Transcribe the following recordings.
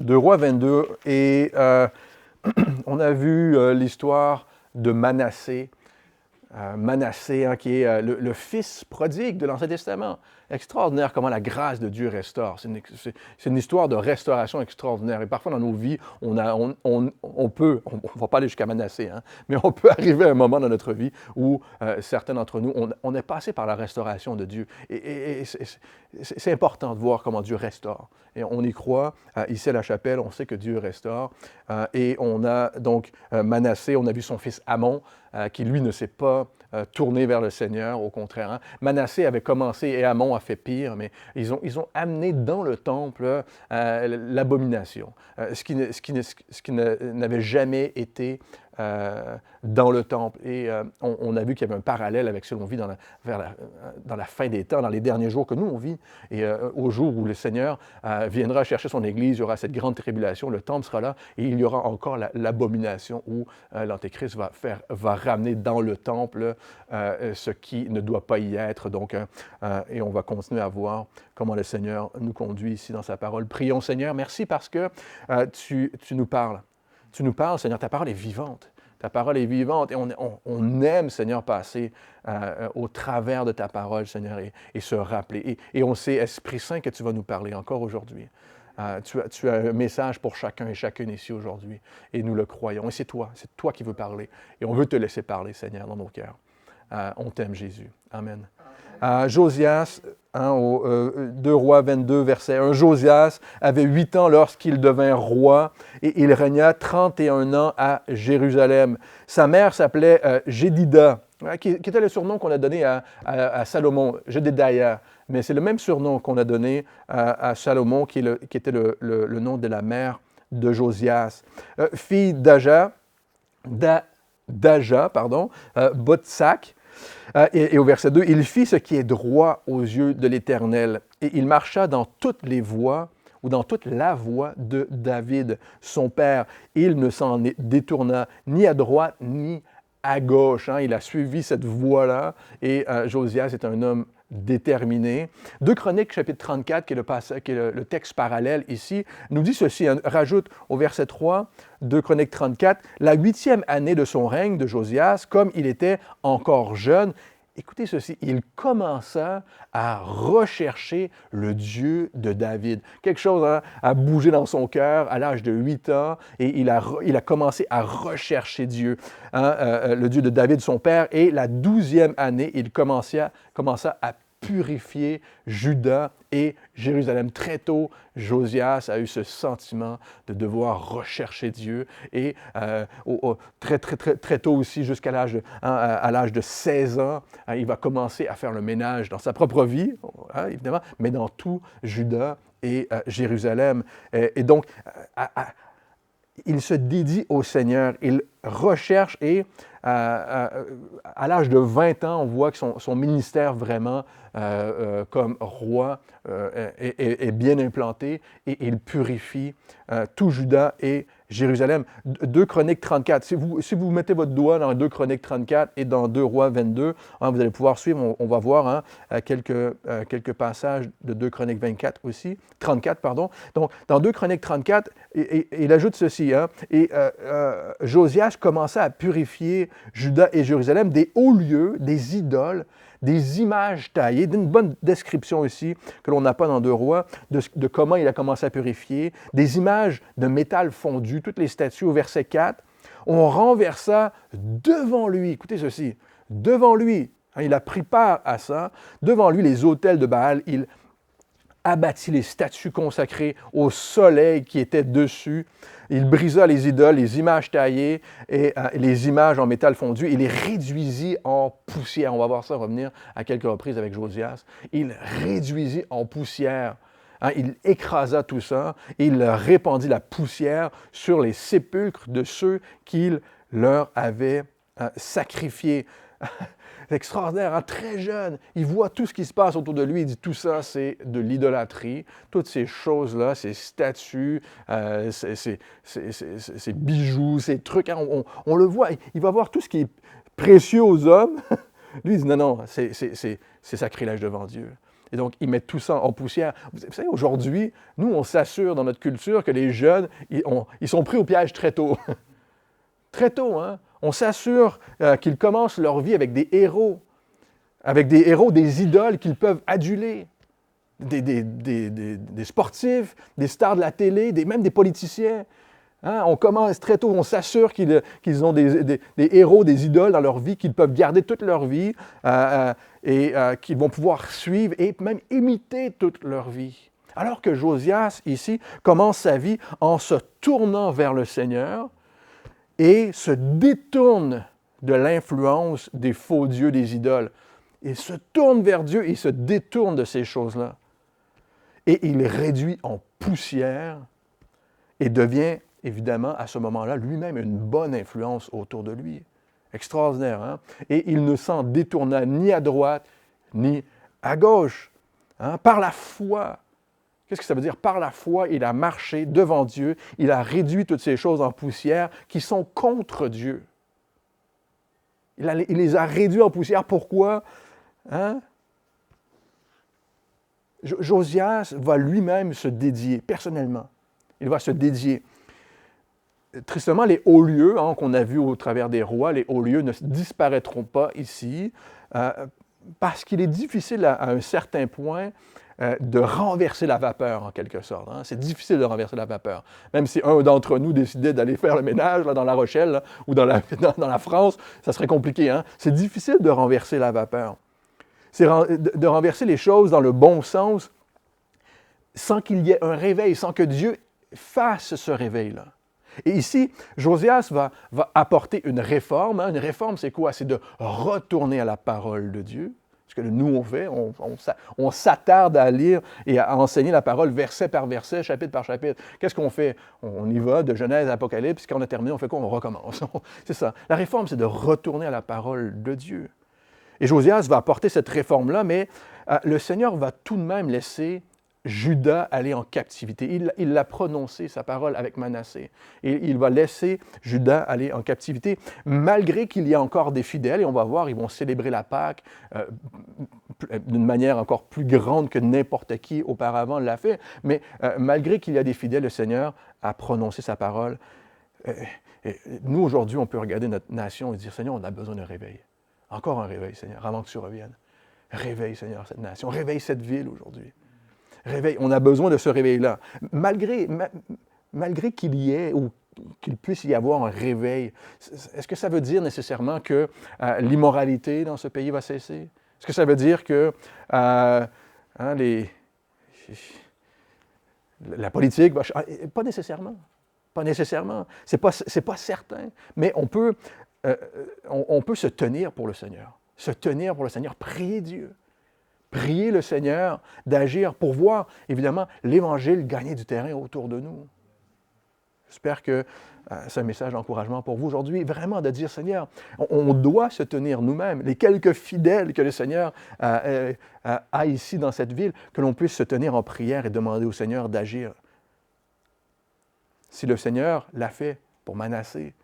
2 Rois 22 et on a vu l'histoire de Manassé. Manassé, hein, qui est le fils prodigue de l'Ancien Testament. Extraordinaire comment la grâce de Dieu restaure. C'est une histoire de restauration extraordinaire. Et parfois dans nos vies, on ne va pas aller jusqu'à Manassé, hein, mais on peut arriver à un moment dans notre vie où certains d'entre nous, on est passé par la restauration de Dieu. Et c'est important de voir comment Dieu restaure. Et on y croit. Ici à la chapelle, on sait que Dieu restaure. Et on a donc Manassé, on a vu son fils Amon, qui lui ne s'est pas tourné vers le Seigneur, au contraire. Hein. Manassé avait commencé et Amon a fait pire, mais ils ont amené dans le temple l'abomination, ce qui n'avait jamais été dans le temple. Et on a vu qu'il y avait un parallèle avec ce que l'on vit dans la fin des temps, dans les derniers jours que nous, on vit. Et au jour où le Seigneur viendra chercher son Église, il y aura cette grande tribulation, le temple sera là, et il y aura encore l'abomination où l'Antéchrist va ramener dans le temple ce qui ne doit pas y être. Donc, et on va continuer à voir comment le Seigneur nous conduit ici dans sa parole. Prions, Seigneur, merci parce que tu nous parles. Tu nous parles, Seigneur, ta parole est vivante. Ta parole est vivante et on aime, Seigneur, passer au travers de ta parole, Seigneur, et se rappeler. Et on sait, Esprit Saint, que tu vas nous parler encore aujourd'hui. Tu as un message pour chacun et chacune ici aujourd'hui, et nous le croyons. Et c'est toi qui veux parler. Et on veut te laisser parler, Seigneur, dans nos cœurs. On t'aime, Jésus. Amen. Josias, 2 Rois 22, verset 1. Josias avait 8 ans lorsqu'il devint roi et il régna 31 ans à Jérusalem. Sa mère s'appelait Jédida, qui était le surnom qu'on a donné à Salomon, Jédédaïa. Mais c'est le même surnom qu'on a donné à Salomon, qui était le nom de la mère de Josias. Fille d'Aja, Botsak. Et au verset 2, « Il fit ce qui est droit aux yeux de l'Éternel, et il marcha dans toutes les voies, ou dans toute la voie de David, son père. Il ne s'en détourna ni à droite, ni à gauche. » Hein. Il a suivi cette voie-là, et Josias est un homme déterminé. 2 Chroniques, chapitre 34, qui est le texte parallèle ici, nous dit ceci, hein, rajoute au verset 3, 2 Chroniques 34, « La 8e année de son règne de Josias, comme il était encore jeune, » écoutez ceci, il commença à rechercher le Dieu de David. Quelque chose a bougé dans son cœur à l'âge de 8 ans et il a commencé à rechercher Dieu, hein, le Dieu de David, son père. Et la 12e année, il commença à purifier Juda et Jérusalem. Très tôt, Josias a eu ce sentiment de devoir rechercher Dieu et très tôt aussi, jusqu'à l'âge de 16 ans, hein, il va commencer à faire le ménage dans sa propre vie, hein, évidemment, mais dans tout Juda et Jérusalem. Et donc, il se dédie au Seigneur, il recherche et à l'âge de 20 ans, on voit que son ministère vraiment comme roi est bien implanté et il purifie tout Juda et Jérusalem. 2 Chroniques 34, si vous mettez votre doigt dans 2 Chroniques 34 et dans 2 Rois 22, hein, vous allez pouvoir suivre, on va voir hein, quelques passages de 2 Chroniques 34, pardon. Donc, dans 2 Chroniques 34, il ajoute ceci, hein, et Josias commença à purifier Juda et Jérusalem des hauts lieux, des idoles, des images taillées, d'une bonne description ici que l'on n'a pas dans 2 Rois, de comment il a commencé à purifier, des images de métal fondu, toutes les statues au verset 4. On renversa devant lui, écoutez ceci, devant lui, hein, il a pris part à ça, devant lui les autels de Baal, il abattit les statues consacrées au soleil qui était dessus. Il brisa les idoles, les images taillées et les images en métal fondu. Il les réduisit en poussière. On va voir ça revenir à quelques reprises avec Josias. Il réduisit en poussière. Hein, il écrasa tout ça et il répandit la poussière sur les sépulcres de ceux qu'il leur avait sacrifiés. C'est extraordinaire, hein? Très jeune, il voit tout ce qui se passe autour de lui, il dit tout ça c'est de l'idolâtrie, toutes ces choses-là, ces statues, ces bijoux, ces trucs, hein? On le voit, il va voir tout ce qui est précieux aux hommes, lui il dit non, c'est sacrilège devant Dieu. Et donc, ils mettent tout ça en poussière. Vous savez, aujourd'hui, nous, on s'assure dans notre culture que les jeunes, ils sont pris au piège très tôt. Très tôt, hein? On s'assure qu'ils commencent leur vie avec des héros, des idoles qu'ils peuvent aduler, des sportifs, des stars de la télé, même des politiciens. Hein? On commence très tôt, on s'assure qu'ils ont des héros, des idoles dans leur vie, qu'ils peuvent garder toute leur vie et qu'ils vont pouvoir suivre et même imiter toute leur vie. Alors que Josias, ici, commence sa vie en se tournant vers le Seigneur et se détourne de l'influence des faux dieux, des idoles. Il se tourne vers Dieu et il se détourne de ces choses-là. Et il réduit en poussière et devient, évidemment, à ce moment-là, lui-même une bonne influence autour de lui. Extraordinaire, hein? Et il ne s'en détourna ni à droite, ni à gauche. Hein? Par la foi. Qu'est-ce que ça veut dire? Par la foi, il a marché devant Dieu, il a réduit toutes ces choses en poussière qui sont contre Dieu. Il les a réduits en poussière. Pourquoi? Hein? Josias va lui-même se dédier, personnellement. Il va se dédier. Tristement, les hauts lieux qu'on a vus au travers des rois, les hauts lieux ne disparaîtront pas ici, parce qu'il est difficile à un certain point de renverser la vapeur, en quelque sorte. Hein. C'est difficile de renverser la vapeur. Même si un d'entre nous décidait d'aller faire le ménage là, dans La Rochelle là, ou dans la France, ça serait compliqué. Hein. C'est difficile de renverser la vapeur. C'est de renverser les choses dans le bon sens sans qu'il y ait un réveil, sans que Dieu fasse ce réveil-là. Et ici, Josias va apporter une réforme. Hein. Une réforme, c'est quoi? C'est de retourner à la parole de Dieu. Ce que nous, on fait, on s'attarde à lire et à enseigner la parole verset par verset, chapitre par chapitre. Qu'est-ce qu'on fait? On y va de Genèse à Apocalypse, puis quand on a terminé, on fait quoi? On recommence. C'est ça. La réforme, c'est de retourner à la parole de Dieu. Et Josias va apporter cette réforme-là, mais le Seigneur va tout de même laisser Juda aller en captivité. Il l'a prononcé, sa parole, avec Manassé. Et il va laisser Juda aller en captivité, malgré qu'il y a encore des fidèles. Et on va voir, ils vont célébrer la Pâque d'une manière encore plus grande que n'importe qui auparavant l'a fait. Mais malgré qu'il y a des fidèles, le Seigneur a prononcé sa parole. Nous, aujourd'hui, on peut regarder notre nation et dire, Seigneur, on a besoin d'un réveil. Encore un réveil, Seigneur, avant que tu reviennes. Réveille, Seigneur, cette nation. Réveille cette ville aujourd'hui. Réveille. On a besoin de ce réveil-là. Malgré qu'il y ait ou qu'il puisse y avoir un réveil, est-ce que ça veut dire nécessairement que l'immoralité dans ce pays va cesser? Est-ce que ça veut dire que la politique va changer? Pas nécessairement. Pas nécessairement. C'est pas certain. Mais on peut se tenir pour le Seigneur. Se tenir pour le Seigneur, prier Dieu. Prier le Seigneur d'agir pour voir, évidemment, l'Évangile gagner du terrain autour de nous. J'espère que c'est un message d'encouragement pour vous aujourd'hui, vraiment de dire, Seigneur, on doit se tenir nous-mêmes, les quelques fidèles que le Seigneur a ici dans cette ville, que l'on puisse se tenir en prière et demander au Seigneur d'agir. Si le Seigneur l'a fait pour Manassé,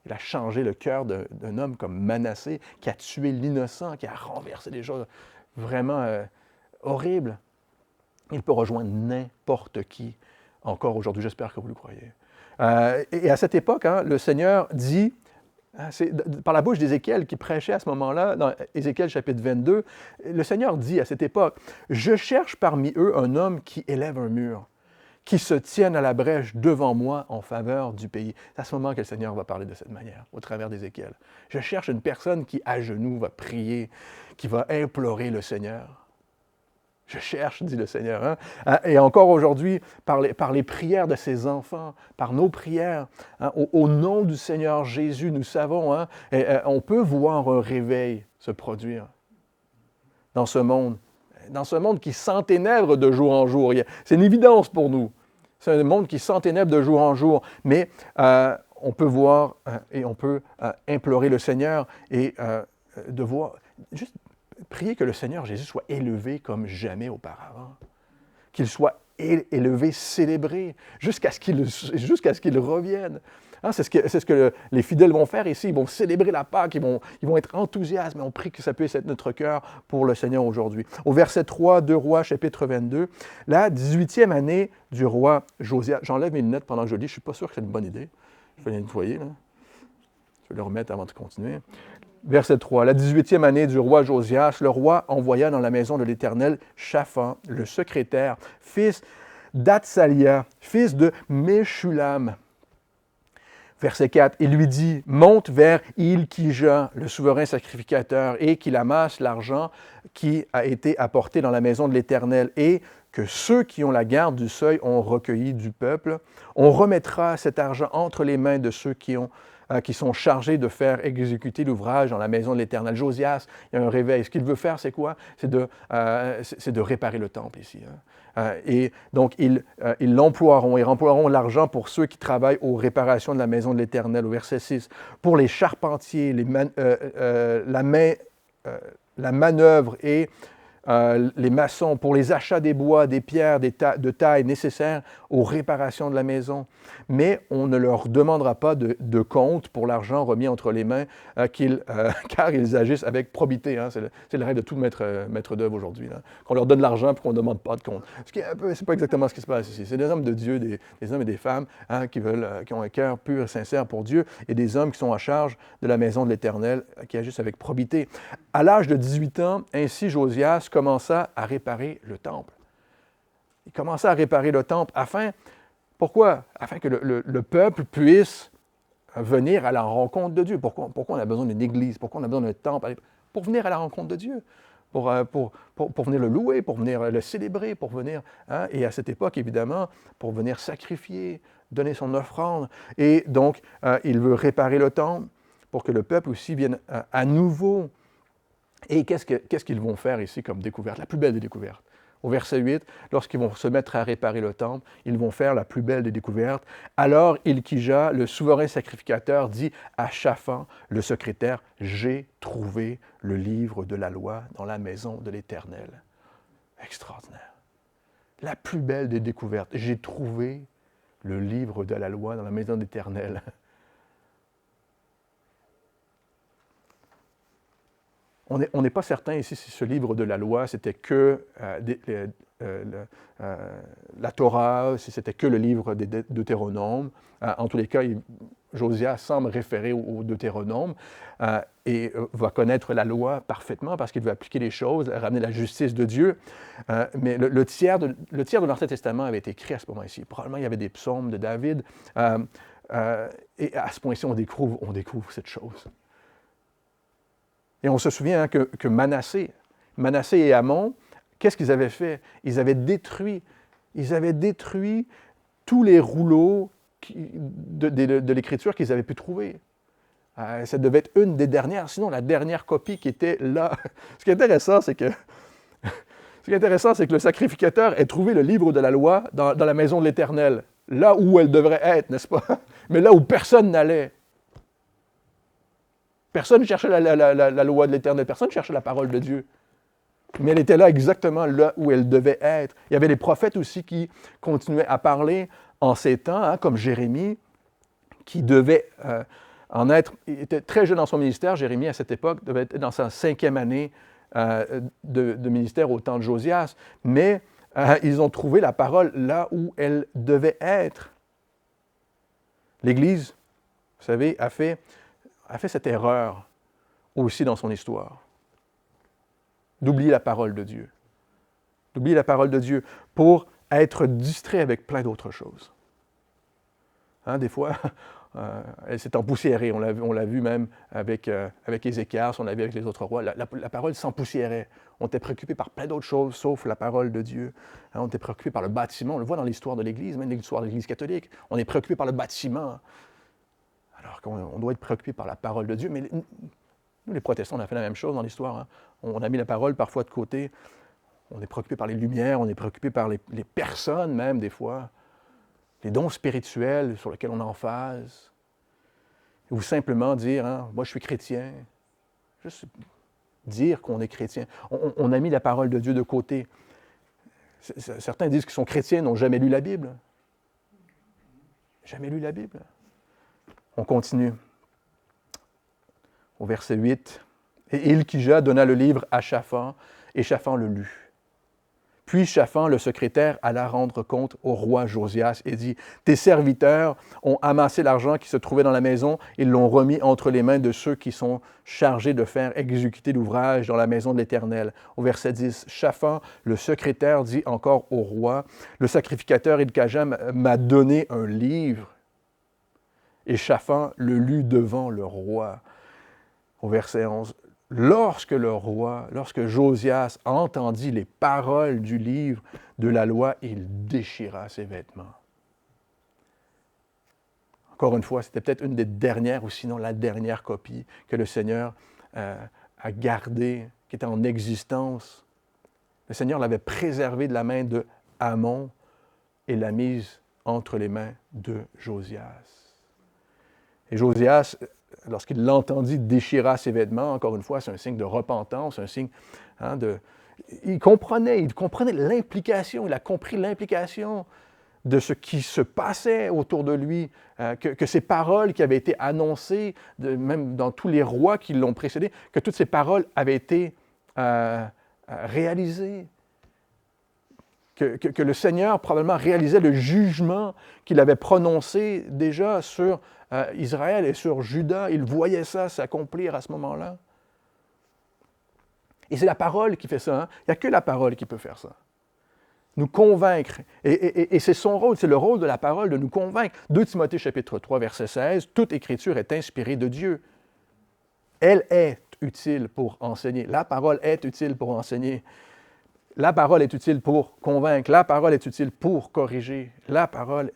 il a changé le cœur d'un homme comme Manassé, qui a tué l'innocent, qui a renversé des choses vraiment horribles. Il peut rejoindre n'importe qui encore aujourd'hui. J'espère que vous le croyez. Et à cette époque, le Seigneur dit, c'est par la bouche d'Ézéchiel qui prêchait à ce moment-là, dans Ézéchiel chapitre 22, le Seigneur dit à cette époque, « Je cherche parmi eux un homme qui élève un mur, qui se tienne à la brèche devant moi en faveur du pays. » C'est à ce moment que le Seigneur va parler de cette manière, au travers d'Ézéchiel. Je cherche une personne qui, à genoux, va prier, qui va implorer le Seigneur. Je cherche, dit le Seigneur. Hein? Et encore aujourd'hui, par les prières de ses enfants, par nos prières, au nom du Seigneur Jésus, nous savons, on peut voir un réveil se produire dans ce monde. Dans ce monde qui s'enténèbre de jour en jour. C'est une évidence pour nous. C'est un monde qui s'enténèbre de jour en jour. Mais on peut voir et on peut implorer le Seigneur et de voir, juste prier que le Seigneur Jésus soit élevé comme jamais auparavant. Qu'il soit élever, célébrer, jusqu'à ce qu'il revienne. Hein, c'est ce que les fidèles vont faire ici. Ils vont célébrer la Pâque, ils vont être enthousiastes, mais on prie que ça puisse être notre cœur pour le Seigneur aujourd'hui. Au verset 3, 2 Rois, chapitre 22, la 18e année du roi Josias. J'enlève mes lunettes pendant que je lis, je ne suis pas sûr que c'est une bonne idée. Je vais les nettoyer, là. Je vais les remettre avant de continuer. Verset 3. La 18e année du roi Josias, le roi envoya dans la maison de l'Éternel Shaphan, le secrétaire, fils d'Atsalia, fils de Meshulam. Verset 4, il lui dit, monte vers Ilkija, le souverain sacrificateur, et qu'il amasse l'argent qui a été apporté dans la maison de l'Éternel, et que ceux qui ont la garde du seuil ont recueilli du peuple. On remettra cet argent entre les mains de ceux qui sont chargés de faire exécuter l'ouvrage dans la maison de l'Éternel. Josias, il y a un réveil. Ce qu'il veut faire, c'est quoi? C'est de réparer le temple ici. Et donc, ils remploieront l'argent pour ceux qui travaillent aux réparations de la maison de l'Éternel, au verset 6. Pour les charpentiers, la manœuvre et les maçons, pour les achats des bois, des pierres, de taille nécessaires aux réparations de la maison. Mais on ne leur demandera pas de compte pour l'argent remis entre les mains, car ils agissent avec probité. Hein. C'est le règle de tout maître d'œuvre aujourd'hui. Qu'on leur donne l'argent et qu'on ne demande pas de compte. Ce qui c'est pas exactement ce qui se passe ici. C'est des hommes de Dieu, des hommes et des femmes qui ont un cœur pur et sincère pour Dieu, et des hommes qui sont en charge de la maison de l'Éternel, qui agissent avec probité. À l'âge de 18 ans, ainsi Josias commença à réparer le temple. Il commença à réparer le temple pourquoi? Afin que le peuple puisse venir à la rencontre de Dieu. Pourquoi on a besoin d'une église? Pourquoi on a besoin d'un temple? Pour venir à la rencontre de Dieu. Pour venir le louer, pour venir le célébrer, pour venir, et à cette époque, évidemment, pour venir sacrifier, donner son offrande. Et donc, il veut réparer le temple pour que le peuple aussi vienne à nouveau. Et qu'est-ce qu'ils vont faire ici comme découverte? La plus belle des découvertes. Au verset 8, lorsqu'ils vont se mettre à réparer le temple, ils vont faire la plus belle des découvertes. Alors Ilkija, le souverain sacrificateur, dit à Shaphan, le secrétaire, « J'ai trouvé le livre de la loi dans la maison de l'Éternel. » Extraordinaire. La plus belle des découvertes. J'ai trouvé le livre de la loi dans la maison de l'Éternel. On n'est pas certain ici si ce livre de la loi, c'était que la Torah, si c'était que le livre des Deutéronomes. En tous les cas, Josias semble référer au Deutéronome et va connaître la loi parfaitement parce qu'il veut appliquer les choses, ramener la justice de Dieu. Mais le tiers de l'Ancien Testament avait été écrit à ce moment-ci. Probablement, il y avait des psaumes de David. Et à ce point-ci, on découvre cette chose. Et on se souvient que Manassé et Amon, qu'est-ce qu'ils avaient fait? Ils avaient détruit tous les rouleaux de l'Écriture qu'ils avaient pu trouver. Ça devait être une des dernières, sinon la dernière copie qui était là. Ce qui est intéressant, c'est que le sacrificateur ait trouvé le livre de la loi dans la maison de l'Éternel, là où elle devrait être, n'est-ce pas? Mais là où personne n'allait. Personne ne cherchait la loi de l'Éternel, personne ne cherchait la parole de Dieu. Mais elle était là exactement là où elle devait être. Il y avait des prophètes aussi qui continuaient à parler en ces temps, comme Jérémie, qui devait il était très jeune dans son ministère. Jérémie, à cette époque, devait être dans sa 5e année de ministère au temps de Josias. Mais ils ont trouvé la parole là où elle devait être. L'Église, vous savez, a fait cette erreur aussi dans son histoire, d'oublier la parole de Dieu. D'oublier la parole de Dieu pour être distrait avec plein d'autres choses. Des fois, elle s'est empoussiérée. On l'a vu même avec Ézéchias, on l'a vu avec les autres rois. La parole s'empoussiérait. On était préoccupé par plein d'autres choses, sauf la parole de Dieu. On était préoccupé par le bâtiment. On le voit dans l'histoire de l'Église, même l'histoire de l'Église catholique. On est préoccupé par le bâtiment. Alors qu'on doit être préoccupé par la parole de Dieu. Mais nous, les protestants, on a fait la même chose dans l'histoire. On a mis la parole parfois de côté. On est préoccupé par les lumières, on est préoccupé par les personnes même, des fois. Les dons spirituels sur lesquels on est en phase. Ou simplement dire, moi je suis chrétien. Juste dire qu'on est chrétien. On a mis la parole de Dieu de côté. Certains disent qu'ils sont chrétiens, n'ont jamais lu la Bible. Jamais lu la Bible. On continue. Au verset 8. Et Hilkija donna le livre à Shaphan, et Shaphan le lut. Puis Shaphan, le secrétaire, alla rendre compte au roi Josias et dit, « Tes serviteurs ont amassé l'argent qui se trouvait dans la maison et l'ont remis entre les mains de ceux qui sont chargés de faire exécuter l'ouvrage dans la maison de l'Éternel. » Au verset 10, Shaphan, le secrétaire, dit encore au roi, « Le sacrificateur Hilkija m'a donné un livre. » Et Shaphan le lut devant le roi. Au verset 11, lorsque Josias entendit les paroles du livre de la loi, il déchira ses vêtements. Encore une fois, c'était peut-être une des dernières, ou sinon la dernière copie que le Seigneur a gardée, qui était en existence. Le Seigneur l'avait préservée de la main de Amon et l'a mise entre les mains de Josias. Et Josias, lorsqu'il l'entendit, déchira ses vêtements. Encore une fois, c'est un signe de repentance, un signe de... Il comprenait l'implication, il a compris l'implication de ce qui se passait autour de lui, que ces paroles qui avaient été annoncées, même dans tous les rois qui l'ont précédé, que toutes ces paroles avaient été réalisées. Que le Seigneur probablement réalisait le jugement qu'il avait prononcé déjà sur Israël et sur Juda. Il voyait ça s'accomplir à ce moment-là. Et c'est la parole qui fait ça. Hein? Il n'y a que la parole qui peut faire ça. Nous convaincre. Et c'est son rôle, c'est le rôle de la parole de nous convaincre. 2 Timothée chapitre 3, verset 16, « Toute écriture est inspirée de Dieu. Elle est utile pour enseigner. » La parole est utile pour enseigner. La parole est utile pour convaincre. La parole est utile pour corriger. La parole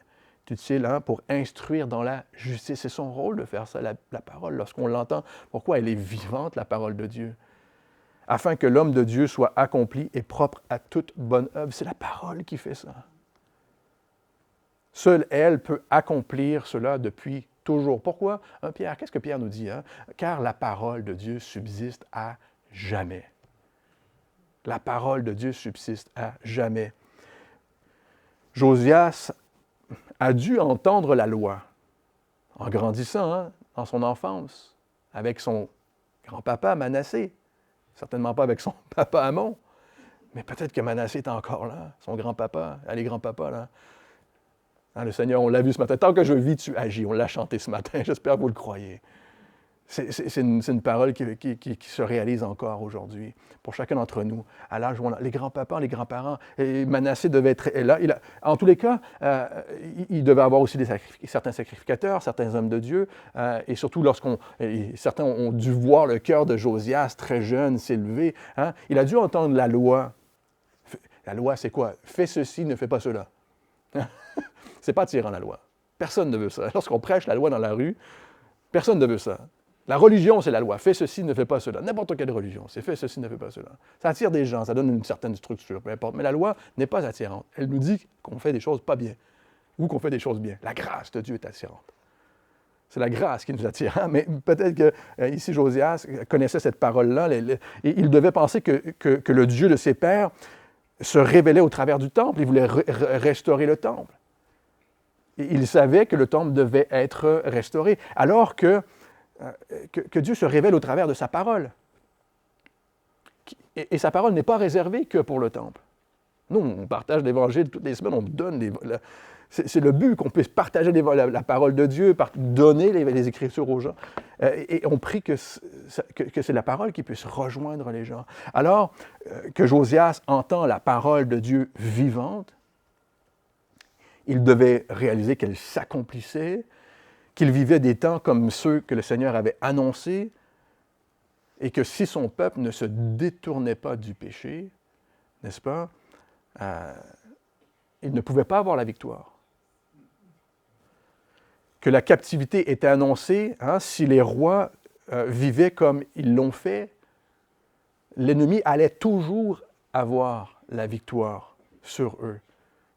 est utile pour instruire dans la justice. C'est son rôle de faire ça, la parole, lorsqu'on l'entend. Pourquoi elle est vivante, la parole de Dieu? Afin que l'homme de Dieu soit accompli et propre à toute bonne œuvre. C'est la parole qui fait ça. Seule elle peut accomplir cela depuis toujours. Pourquoi? Pierre, qu'est-ce que Pierre nous dit? Car la parole de Dieu subsiste à jamais. La parole de Dieu subsiste à jamais. Josias a dû entendre la loi en grandissant, dans son enfance, avec son grand-papa Manassé. Certainement pas avec son papa Amon, mais peut-être que Manassé est encore là, son grand-papa, les grands-papas, là. Le Seigneur, on l'a vu ce matin. Tant que je vis, tu agis. On l'a chanté ce matin. J'espère que vous le croyez. C'est une parole qui se réalise encore aujourd'hui pour chacun d'entre nous. À l'âge où on a les grands-papas, les grands-parents, et Manassé devait être là. En tous les cas, il devait avoir aussi certains sacrificateurs, certains hommes de Dieu, et surtout certains ont dû voir le cœur de Josias, très jeune, s'élever. Il a dû entendre la loi. La loi, c'est quoi? Fais ceci, ne fais pas cela. C'est pas attirant, la loi. Personne ne veut ça. Lorsqu'on prêche la loi dans la rue, personne ne veut ça. La religion, c'est la loi. Fais ceci, ne fais pas cela. N'importe quelle religion, c'est fais ceci, ne fais pas cela. Ça attire des gens, ça donne une certaine structure, peu importe. Mais la loi n'est pas attirante. Elle nous dit qu'on fait des choses pas bien ou qu'on fait des choses bien. La grâce de Dieu est attirante. C'est la grâce qui nous attire. Mais peut-être que ici, Josias connaissait cette parole-là et il devait penser que le Dieu de ses pères se révélait au travers du temple. Il voulait restaurer le temple. Et il savait que le temple devait être restauré. Alors que Dieu se révèle au travers de sa parole. Et sa parole n'est pas réservée que pour le temple. Nous, on partage l'Évangile toutes les semaines, on donne c'est le but qu'on puisse partager la parole de Dieu, donner les Écritures aux gens. Et on prie que c'est la parole qui puisse rejoindre les gens. Alors que Josias entend la parole de Dieu vivante, il devait réaliser qu'elle s'accomplissait, qu'il vivait des temps comme ceux que le Seigneur avait annoncés, et que si son peuple ne se détournait pas du péché, n'est-ce pas, il ne pouvait pas avoir la victoire. Que la captivité était annoncée, si les rois vivaient comme ils l'ont fait, l'ennemi allait toujours avoir la victoire sur eux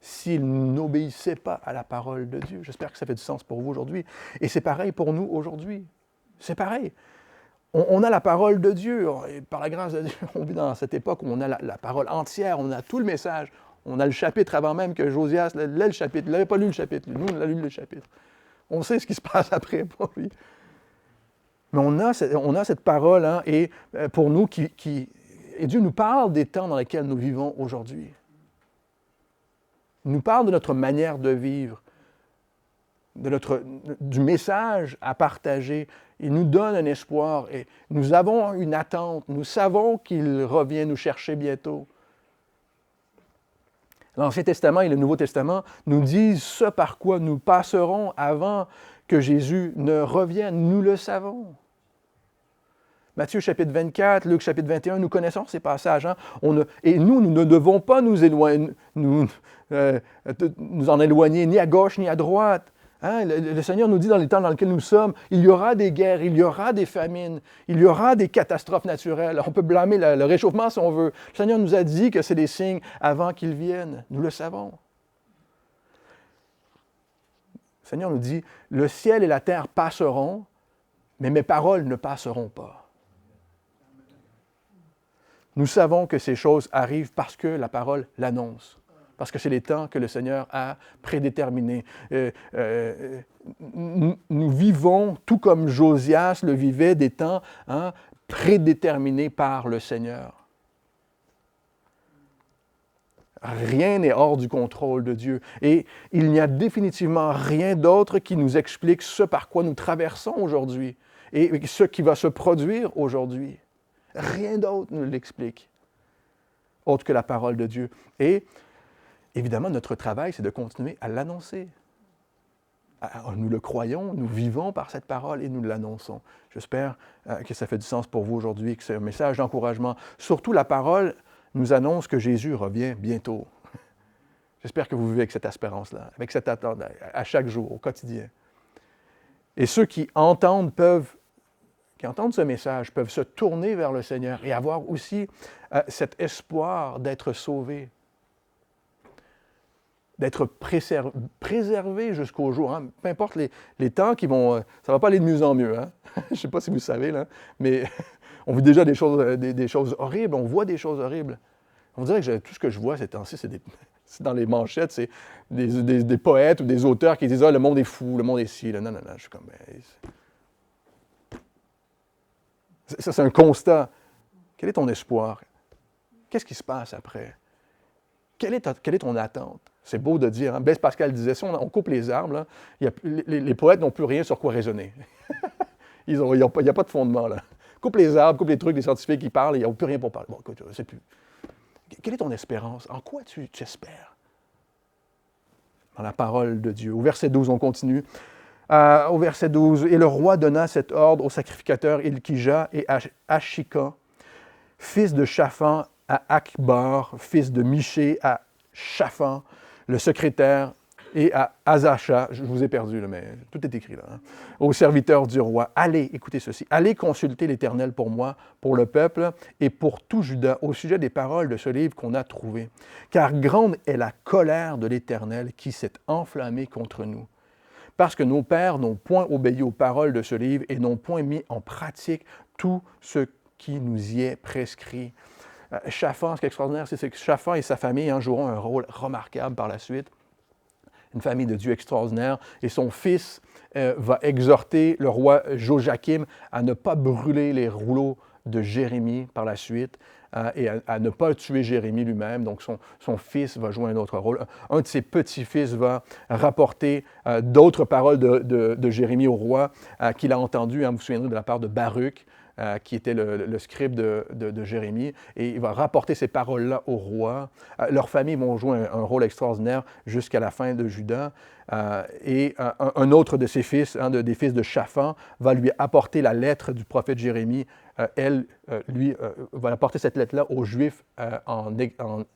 s'ils n'obéissaient pas à la parole de Dieu. J'espère que ça fait du sens pour vous aujourd'hui. Et c'est pareil pour nous aujourd'hui. C'est pareil. On a la parole de Dieu. Et par la grâce de Dieu, on vit dans cette époque où on a la parole entière, on a tout le message. On a le chapitre avant même que Josias l'ait le chapitre. Il n'avait pas lu le chapitre. Nous, on a lu le chapitre. On sait ce qui se passe après pour lui. Mais on a cette parole, hein, et pour nous, et Dieu nous parle des temps dans lesquels nous vivons aujourd'hui. Il nous parle de notre manière de vivre, du message à partager. Il nous donne un espoir et nous avons une attente. Nous savons qu'il revient nous chercher bientôt. L'Ancien Testament et le Nouveau Testament nous disent ce par quoi nous passerons avant que Jésus ne revienne. Nous le savons. Matthieu chapitre 24, Luc chapitre 21, nous connaissons ces passages. Hein? Et nous ne devons pas nous en éloigner ni à gauche ni à droite. Hein? Le Seigneur nous dit dans les temps dans lesquels nous sommes, il y aura des guerres, il y aura des famines, il y aura des catastrophes naturelles. On peut blâmer le réchauffement si on veut. Le Seigneur nous a dit que c'est des signes avant qu'ils viennent. Nous le savons. Le Seigneur nous dit, le ciel et la terre passeront, mais mes paroles ne passeront pas. Nous savons que ces choses arrivent parce que la parole l'annonce, parce que c'est les temps que le Seigneur a prédéterminés. Nous vivons, tout comme Josias le vivait, des temps prédéterminés par le Seigneur. Rien n'est hors du contrôle de Dieu. Et il n'y a définitivement rien d'autre qui nous explique ce par quoi nous traversons aujourd'hui et ce qui va se produire aujourd'hui. Rien d'autre ne l'explique, autre que la parole de Dieu. Et évidemment, notre travail, c'est de continuer à l'annoncer. Nous le croyons, nous vivons par cette parole et nous l'annonçons. J'espère que ça fait du sens pour vous aujourd'hui, que c'est un message d'encouragement. Surtout, la parole nous annonce que Jésus revient bientôt. J'espère que vous vivez avec cette espérance-là, avec cette attente à chaque jour, au quotidien. Et ceux qui entendent ce message peuvent se tourner vers le Seigneur et avoir aussi cet espoir d'être sauvés, d'être préservés jusqu'au jour. Hein. Peu importe les temps qui vont... ça ne va pas aller de mieux en mieux. Hein? Je ne sais pas si vous savez, là, mais on vit déjà des choses horribles, on voit des choses horribles. On dirait que tout ce que je vois ces temps-ci, c'est dans les manchettes, c'est des poètes ou des auteurs qui disent « Ah, le monde est fou, le monde est ci. » Non, je suis comme... Ça, c'est un constat. Quel est ton espoir? Qu'est-ce qui se passe après? Quelle est ton attente? C'est beau de dire, hein? Blaise Pascal disait, si on coupe les arbres, là, les poètes n'ont plus rien sur quoi raisonner. Il n'y a pas de fondement, là. Coupe les arbres, coupe les trucs des scientifiques qui parlent, il n'y a plus rien pour parler. Bon, écoute, je ne sais plus. Quelle est ton espérance? En quoi tu espères? Dans la parole de Dieu. Au verset 12, on continue. Au verset 12, « Et le roi donna cet ordre au sacrificateur Ilkija et à Achika, fils de Shaphan, à Akbar, fils de Miché, à Shaphan, le secrétaire, et à Azacha, je vous ai perdu, là, mais tout est écrit là, hein, aux serviteurs du roi. Allez, écoutez ceci, allez consulter l'Éternel pour moi, pour le peuple et pour tout Juda, au sujet des paroles de ce livre qu'on a trouvé. Car grande est la colère de l'Éternel qui s'est enflammée contre nous. Parce que nos pères n'ont point obéi aux paroles de ce livre et n'ont point mis en pratique tout ce qui nous y est prescrit. Shaphan, ce qui est extraordinaire, c'est que Shaphan et sa famille joueront un rôle remarquable par la suite. Une famille de Dieu extraordinaire. Et son fils va exhorter le roi Joachim à ne pas brûler les rouleaux de Jérémie par la suite et à ne pas tuer Jérémie lui-même. Donc son fils va jouer un autre rôle. Un de ses petits-fils va rapporter d'autres paroles de Jérémie au roi qu'il a entendues, hein, vous vous souviendrez, de la part de Baruch, qui était le scribe de Jérémie, et il va rapporter ces paroles-là au roi. Leurs familles vont jouer un rôle extraordinaire jusqu'à la fin de Juda, et un autre de ses fils, des fils de Shaphan, va lui apporter la lettre du prophète Jérémie. Lui, va apporter cette lettre-là aux Juifs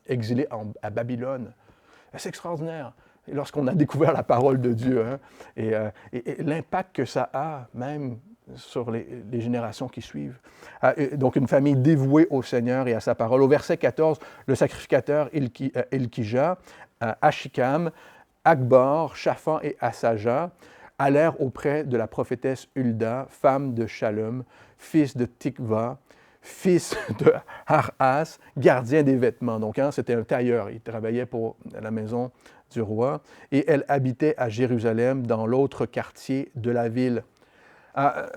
exilés à Babylone. C'est extraordinaire. Et lorsqu'on a découvert la parole de Dieu, hein, et l'impact que ça a, même sur les générations qui suivent. Donc, une famille dévouée au Seigneur et à sa parole. Au verset 14, le sacrificateur Ilkija, Achikam, Akbar, Shaphan et Asaja allèrent auprès de la prophétesse Hulda, femme de Shallum, fils de Tikva, fils de Harhas, gardien des vêtements. Donc, c'était un tailleur. Il travaillait pour la maison du roi. Et elle habitait à Jérusalem, dans l'autre quartier de la ville.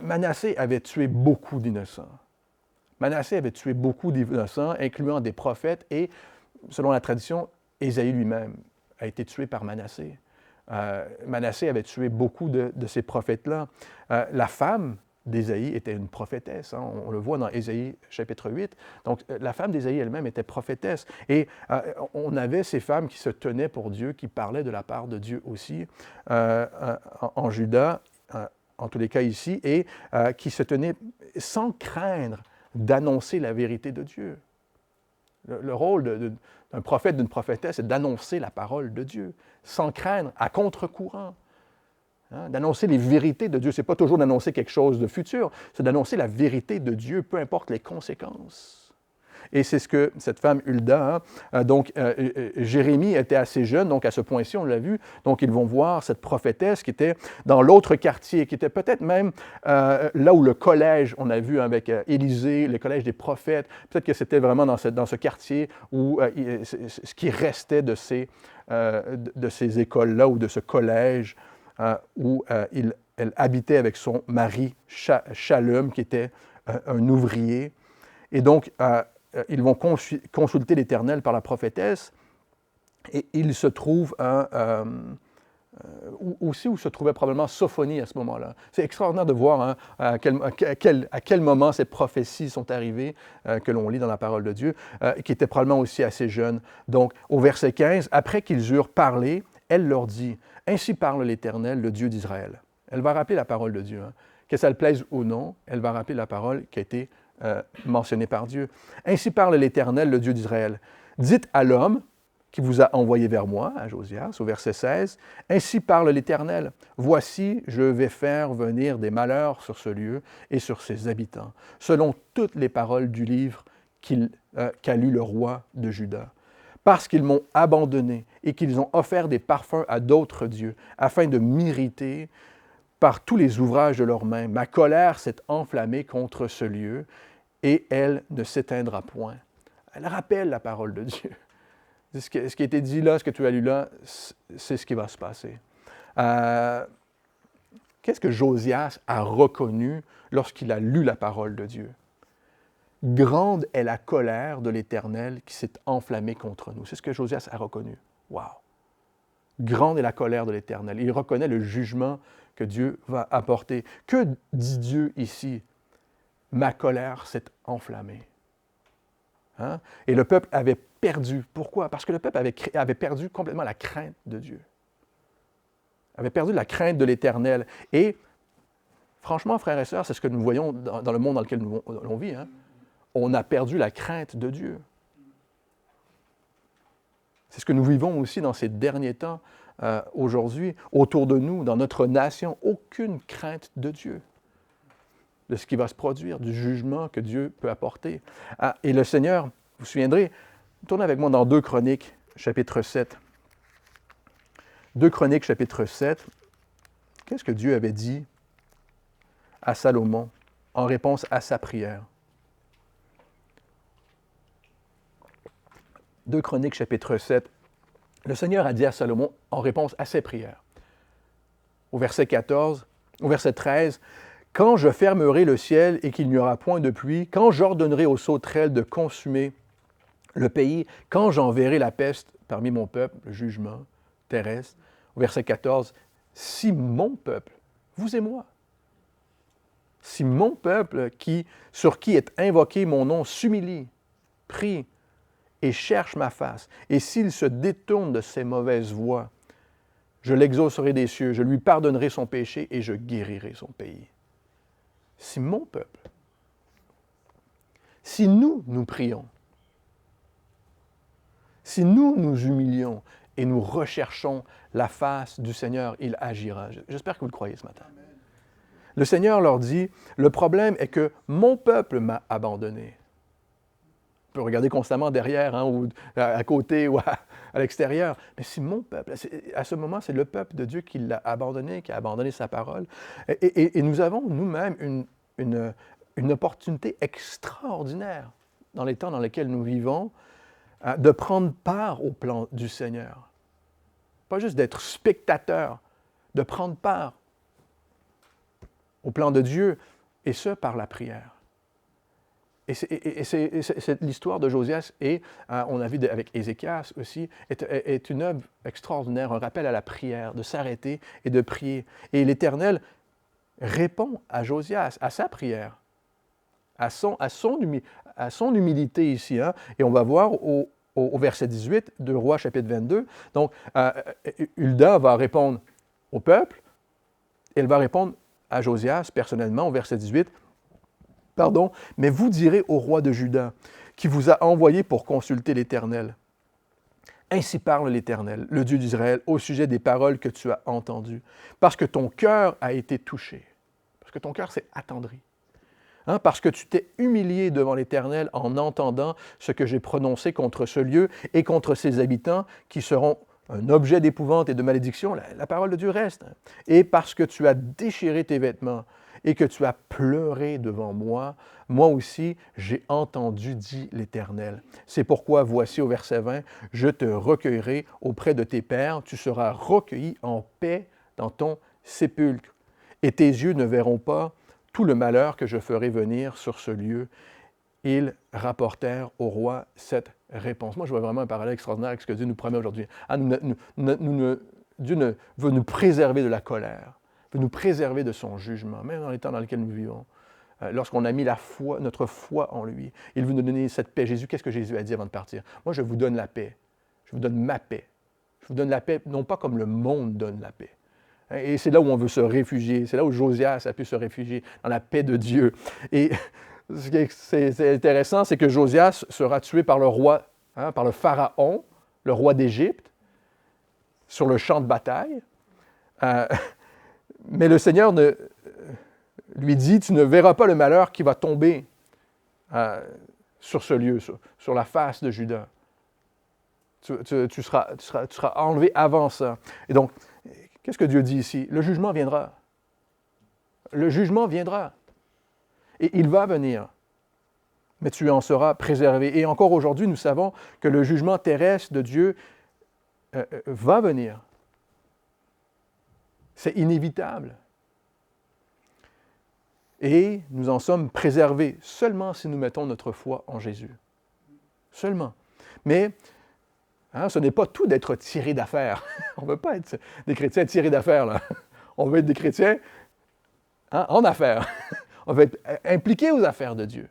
Manassé avait tué beaucoup d'innocents. Manassé avait tué beaucoup d'innocents, incluant des prophètes, et, selon la tradition, Ésaïe lui-même a été tué par Manassé. Manassé avait tué beaucoup de ces prophètes-là. La femme d'Ésaïe était une prophétesse. On le voit dans Ésaïe chapitre 8. Donc, la femme d'Ésaïe elle-même était prophétesse. Et on avait ces femmes qui se tenaient pour Dieu, qui parlaient de la part de Dieu aussi, en Juda, en tous les cas ici, et qui se tenaient sans craindre d'annoncer la vérité de Dieu. Le rôle d'un prophète, d'une prophétesse, c'est d'annoncer la parole de Dieu, sans craindre, à contre-courant. D'annoncer les vérités de Dieu. Ce n'est pas toujours d'annoncer quelque chose de futur, c'est d'annoncer la vérité de Dieu, peu importe les conséquences. Et c'est ce que cette femme Hulda, Jérémie était assez jeune, donc à ce point-ci, on l'a vu, donc ils vont voir cette prophétesse qui était dans l'autre quartier, qui était peut-être même là où le collège, on a vu avec Élisée, le collège des prophètes, peut-être que c'était vraiment dans ce quartier où ce qui restait de ces écoles-là ou de ce collège où elle habitait avec son mari Shallum, qui était un ouvrier. Et donc, ils vont consulter l'Éternel par la prophétesse, et il se trouve aussi où se trouvait probablement Sophonie à ce moment-là. C'est extraordinaire de voir à quel moment ces prophéties sont arrivées, que l'on lit dans la parole de Dieu, qui étaient probablement aussi assez jeunes. Donc, au verset 15, « Après qu'ils eurent parlé, elle leur dit, « Ainsi parle l'Éternel, le Dieu d'Israël. » Elle va rappeler la parole de Dieu. Que ça le plaise ou non, elle va rappeler la parole qui a été mentionnée par Dieu. « Ainsi parle l'Éternel, le Dieu d'Israël. Dites à l'homme qui vous a envoyé vers moi, à Josias, au verset 16, « Ainsi parle l'Éternel. Voici, je vais faire venir des malheurs sur ce lieu et sur ses habitants, selon toutes les paroles du livre qu'a lu le roi de Juda. Parce qu'ils m'ont abandonné et qu'ils ont offert des parfums à d'autres dieux, afin de m'irriter par tous les ouvrages de leurs mains. Ma colère s'est enflammée contre ce lieu, et elle ne s'éteindra point. » Elle rappelle la parole de Dieu. Ce qui a été dit là, ce que tu as lu là, c'est ce qui va se passer. Qu'est-ce que Josias a reconnu lorsqu'il a lu la parole de Dieu? Grande est la colère de l'Éternel qui s'est enflammée contre nous. C'est ce que Josias a reconnu. Wow! Grande est la colère de l'Éternel. Il reconnaît le jugement que Dieu va apporter. Que dit Dieu ici? Ma colère s'est enflammée. Et le peuple avait perdu. Pourquoi? Parce que le peuple avait perdu complètement la crainte de Dieu. Avait perdu la crainte de l'Éternel. Et franchement, frères et sœurs, c'est ce que nous voyons dans le monde dans lequel on vit. On a perdu la crainte de Dieu. C'est ce que nous vivons aussi dans ces derniers temps, aujourd'hui, autour de nous, dans notre nation. Aucune crainte de Dieu, de ce qui va se produire, du jugement que Dieu peut apporter. Et le Seigneur, vous vous souviendrez, tournez avec moi dans 2 Chroniques, chapitre 7. 2 Chroniques, chapitre 7. Qu'est-ce que Dieu avait dit à Salomon en réponse à sa prière? 2 Chroniques, chapitre 7. Le Seigneur a dit à Salomon en réponse à ses prières. Au verset 14, au verset 13, « Quand je fermerai le ciel et qu'il n'y aura point de pluie, quand j'ordonnerai aux sauterelles de consumer le pays, quand j'enverrai la peste parmi mon peuple, le jugement terrestre. » Au verset 14, « Si mon peuple, vous et moi, si mon peuple sur qui est invoqué mon nom s'humilie, prie et cherche ma face, et s'il se détourne de ses mauvaises voies, je l'exaucerai des cieux, je lui pardonnerai son péché et je guérirai son pays. » Si mon peuple, si nous prions, si nous nous humilions et nous recherchons la face du Seigneur, il agira. J'espère que vous le croyez ce matin. Le Seigneur leur dit, le problème est que mon peuple m'a abandonné. On peut regarder constamment derrière, ou à côté, ou à l'extérieur. Mais si mon peuple, à ce moment, c'est le peuple de Dieu qui l'a abandonné, qui a abandonné sa parole. Et nous avons nous-mêmes une opportunité extraordinaire dans les temps dans lesquels nous vivons, de prendre part au plan du Seigneur. Pas juste d'être spectateur, de prendre part au plan de Dieu, et ce, par la prière. Et c'est l'histoire de Josias, et on a vu avec Ézéchias aussi, est une œuvre extraordinaire, un rappel à la prière, de s'arrêter et de prier. Et l'Éternel répond à Josias, à sa prière, à son humilité ici. Hein? Et on va voir au verset 18 de Rois chapitre 22. Donc, Hulda va répondre au peuple, et elle va répondre à Josias personnellement au verset 18. Pardon, mais vous direz au roi de Juda, qui vous a envoyé pour consulter l'Éternel. Ainsi parle l'Éternel, le Dieu d'Israël, au sujet des paroles que tu as entendues, parce que ton cœur a été touché, parce que ton cœur s'est attendri, hein, parce que tu t'es humilié devant l'Éternel en entendant ce que j'ai prononcé contre ce lieu et contre ses habitants, qui seront un objet d'épouvante et de malédiction. La parole de Dieu reste. Hein, et parce que tu as déchiré tes vêtements, et que tu as pleuré devant moi, moi aussi j'ai entendu, dit l'Éternel. C'est pourquoi, voici au verset 20, je te recueillerai auprès de tes pères, tu seras recueilli en paix dans ton sépulcre, et tes yeux ne verront pas tout le malheur que je ferai venir sur ce lieu. Ils rapportèrent au roi cette réponse. Moi, je vois vraiment un parallèle extraordinaire avec ce que Dieu nous promet aujourd'hui. Dieu veut nous préserver de la colère, veut nous préserver de son jugement, même dans les temps dans lesquels nous vivons. Lorsqu'on a mis notre foi en lui, il veut nous donner cette paix. Jésus, qu'est-ce que Jésus a dit avant de partir? Moi, je vous donne la paix. Je vous donne ma paix. Je vous donne la paix, non pas comme le monde donne la paix. Et c'est là où on veut se réfugier. C'est là où Josias a pu se réfugier, dans la paix de Dieu. Et ce qui est intéressant, c'est que Josias sera tué par le roi, hein, par le pharaon, le roi d'Égypte, sur le champ de bataille. Mais le Seigneur lui dit, tu ne verras pas le malheur qui va tomber sur ce lieu, sur la face de Juda. Tu seras enlevé avant ça. Et donc, qu'est-ce que Dieu dit ici? Le jugement viendra. Le jugement viendra. Et il va venir. Mais tu en seras préservé. Et encore aujourd'hui, nous savons que le jugement terrestre de Dieu va venir. C'est inévitable. Et nous en sommes préservés seulement si nous mettons notre foi en Jésus. Seulement. Mais hein, ce n'est pas tout d'être tiré d'affaire. On ne veut pas être des chrétiens tirés d'affaire, là. On veut être des chrétiens en affaires. On veut être impliqués aux affaires de Dieu.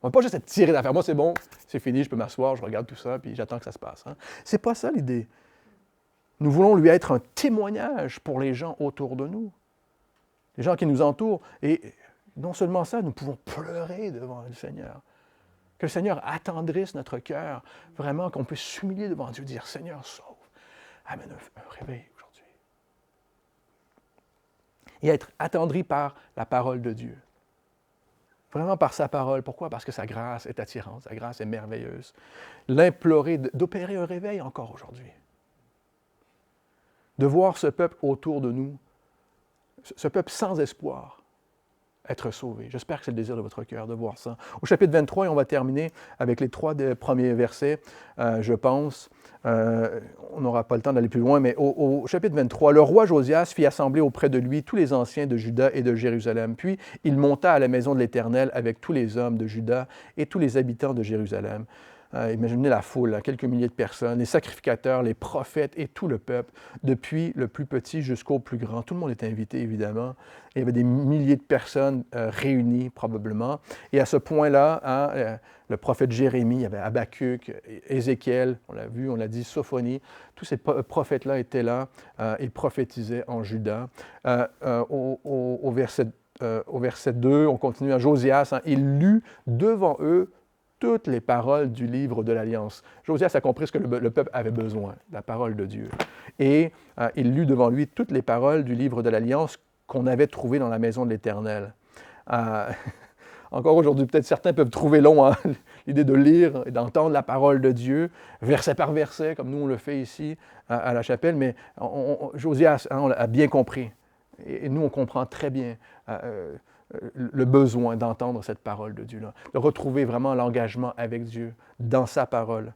On ne veut pas juste être tiré d'affaire. Moi, c'est bon, c'est fini, je peux m'asseoir, je regarde tout ça, puis j'attends que ça se passe. Hein. Ce n'est pas ça l'idée. Nous voulons lui être un témoignage pour les gens autour de nous, les gens qui nous entourent. Et non seulement ça, nous pouvons pleurer devant le Seigneur. Que le Seigneur attendrisse notre cœur, vraiment qu'on puisse s'humilier devant Dieu, dire « Seigneur, sauve, amène un réveil aujourd'hui. » Et être attendri par la parole de Dieu. Vraiment par sa parole. Pourquoi? Parce que sa grâce est attirante, sa grâce est merveilleuse. L'implorer d'opérer un réveil encore aujourd'hui. De voir ce peuple autour de nous, ce peuple sans espoir, être sauvé. J'espère que c'est le désir de votre cœur de voir ça. Au chapitre 23, et on va terminer avec les 3 premiers versets, je pense. On n'aura pas le temps d'aller plus loin, mais au chapitre 23, le roi Josias fit assembler auprès de lui tous les anciens de Juda et de Jérusalem. Puis il monta à la maison de l'Éternel avec tous les hommes de Juda et tous les habitants de Jérusalem. Imaginez la foule, hein, quelques milliers de personnes, les sacrificateurs, les prophètes et tout le peuple, depuis le plus petit jusqu'au plus grand. Tout le monde est invité, évidemment. Il y avait des milliers de personnes réunies, probablement. Et à ce point-là, hein, le prophète Jérémie, il y avait Habacuc, Ézéchiel, on l'a vu, on l'a dit, Sophonie. Tous ces prophètes-là étaient là et prophétisaient en Juda. Au verset 2, on continue à Josias. Hein, il lut devant eux toutes les paroles du livre de l'Alliance. Josias a compris ce que le peuple avait besoin, la parole de Dieu. Et il lut devant lui toutes les paroles du livre de l'Alliance qu'on avait trouvées dans la maison de l'Éternel. Encore aujourd'hui, peut-être certains peuvent trouver long hein, l'idée de lire et d'entendre la parole de Dieu, verset par verset, comme nous on le fait ici à la chapelle, mais Josias hein, on a bien compris. Et nous, on comprend très bien le besoin d'entendre cette parole de Dieu-là, de retrouver vraiment l'engagement avec Dieu dans sa parole.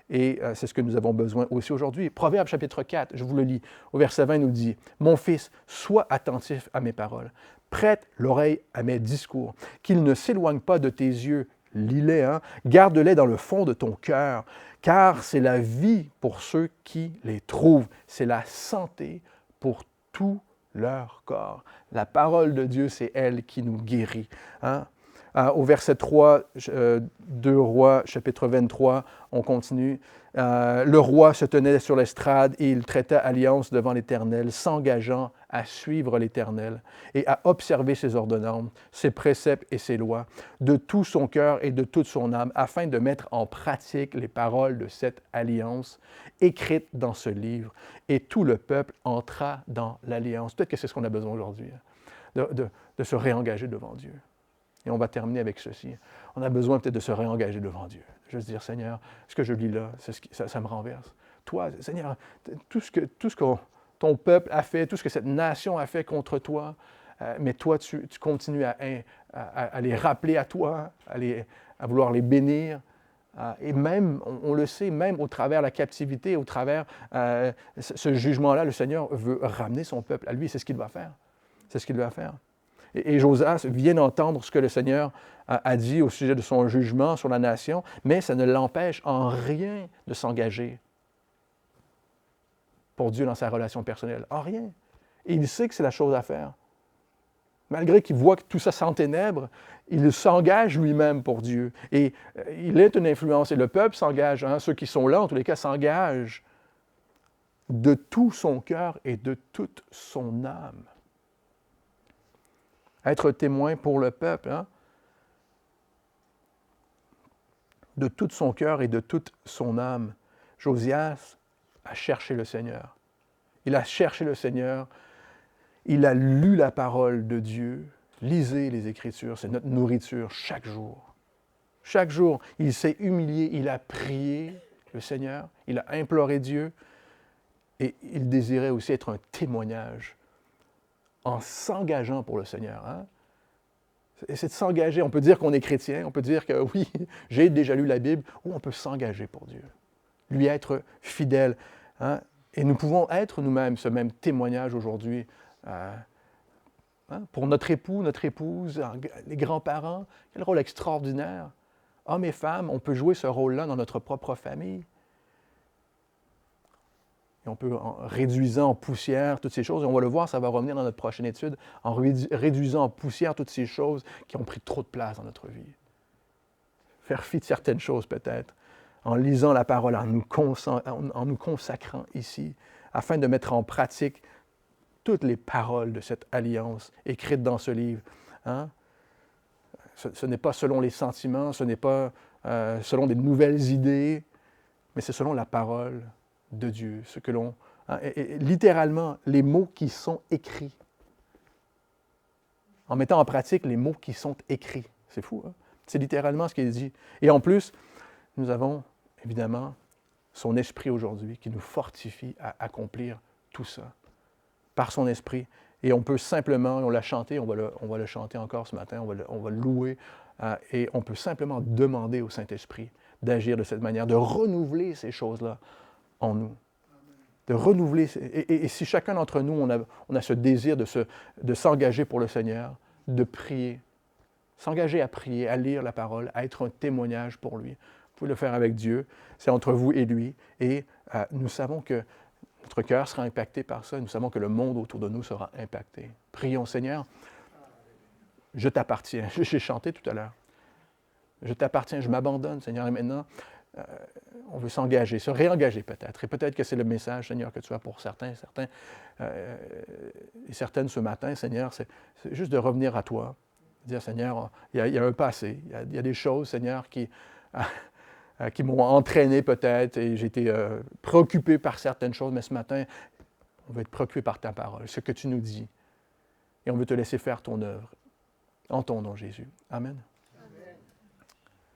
Et c'est ce que nous avons besoin aussi aujourd'hui. Proverbe chapitre 4, je vous le lis, au verset 20 nous dit, « Mon fils, sois attentif à mes paroles, prête l'oreille à mes discours, qu'ils ne s'éloignent pas de tes yeux, lis-les, garde-les dans le fond de ton cœur, car c'est la vie pour ceux qui les trouvent, c'est la santé pour tout leur corps. » La parole de Dieu, c'est elle qui nous guérit. Au verset 3, 2 Rois, chapitre 23, on continue. Le roi se tenait sur l'estrade et il traita alliance devant l'Éternel, s'engageant à suivre l'Éternel et à observer ses ordonnances, ses préceptes et ses lois, de tout son cœur et de toute son âme, afin de mettre en pratique les paroles de cette alliance écrites dans ce livre. Et tout le peuple entra dans l'alliance. Peut-être que c'est ce qu'on a besoin aujourd'hui, de se réengager devant Dieu. Et on va terminer avec ceci. On a besoin peut-être de se réengager devant Dieu. Juste dire, Seigneur, ce que je lis là, ça me renverse. Toi, Seigneur, tout ce que ton peuple a fait, tout ce que cette nation a fait contre toi, mais toi, tu continues à les rappeler à toi, à vouloir les bénir. Et même, on le sait, même au travers la captivité, au travers ce jugement-là, le Seigneur veut ramener son peuple à lui. C'est ce qu'il va faire. C'est ce qu'il va faire. Et Josias vient d'entendre ce que le Seigneur a dit au sujet de son jugement sur la nation, mais ça ne l'empêche en rien de s'engager pour Dieu dans sa relation personnelle. En rien. Et il sait que c'est la chose à faire. Malgré qu'il voit que tout ça s'enténèbre, il s'engage lui-même pour Dieu. Et il est une influence. Et le peuple s'engage. Ceux qui sont là, en tous les cas, s'engagent de tout son cœur et de toute son âme. Être témoin pour le peuple, de tout son cœur et de toute son âme. Josias a cherché le Seigneur. Il a cherché le Seigneur. Il a lu la parole de Dieu. Lisez les Écritures, c'est notre nourriture chaque jour. Chaque jour, il s'est humilié, il a prié le Seigneur, il a imploré Dieu et il désirait aussi être un témoignage en s'engageant pour le Seigneur. Et c'est de s'engager. On peut dire qu'on est chrétien, on peut dire que oui, j'ai déjà lu la Bible, ou on peut s'engager pour Dieu, lui être fidèle. Et nous pouvons être nous-mêmes ce même témoignage aujourd'hui pour notre époux, notre épouse, les grands-parents. Quel rôle extraordinaire. Hommes et femmes, on peut jouer ce rôle-là dans notre propre famille. Et on peut, en réduisant en poussière toutes ces choses, et on va le voir, ça va revenir dans notre prochaine étude, en réduisant en poussière toutes ces choses qui ont pris trop de place dans notre vie. Faire fi de certaines choses peut-être, en lisant la parole, en nous consacrant ici, afin de mettre en pratique toutes les paroles de cette alliance écrites dans ce livre. Ce n'est pas selon les sentiments, ce n'est pas selon des nouvelles idées, mais c'est selon la parole de Dieu, ce que l'on... et littéralement, les mots qui sont écrits. En mettant en pratique les mots qui sont écrits. C'est fou, hein? C'est littéralement ce qu'il dit. Et en plus, nous avons, évidemment, son esprit aujourd'hui qui nous fortifie à accomplir tout ça. Par son esprit. Et on peut simplement, on l'a chanté, on va le chanter encore ce matin, on va le louer, et on peut simplement demander au Saint-Esprit d'agir de cette manière, de renouveler ces choses-là en nous. De renouveler. Et si chacun d'entre nous, on a ce désir de s'engager pour le Seigneur, de prier, s'engager à prier, à lire la parole, à être un témoignage pour lui. Vous pouvez le faire avec Dieu, c'est entre vous et lui. Et nous savons que notre cœur sera impacté par ça. Nous savons que le monde autour de nous sera impacté. Prions, Seigneur, je t'appartiens. J'ai chanté tout à l'heure. Je t'appartiens, je m'abandonne, Seigneur. Et maintenant, on veut s'engager, se réengager peut-être. Et peut-être que c'est le message, Seigneur, que tu as pour certains et certaines ce matin, Seigneur. C'est juste de revenir à toi. Dire, Seigneur, il y a un passé. Il y a des choses, Seigneur, qui m'ont entraîné peut-être et j'ai été préoccupé par certaines choses, mais ce matin, on veut être préoccupé par ta parole, ce que tu nous dis. Et on veut te laisser faire ton œuvre. En ton nom, Jésus. Amen.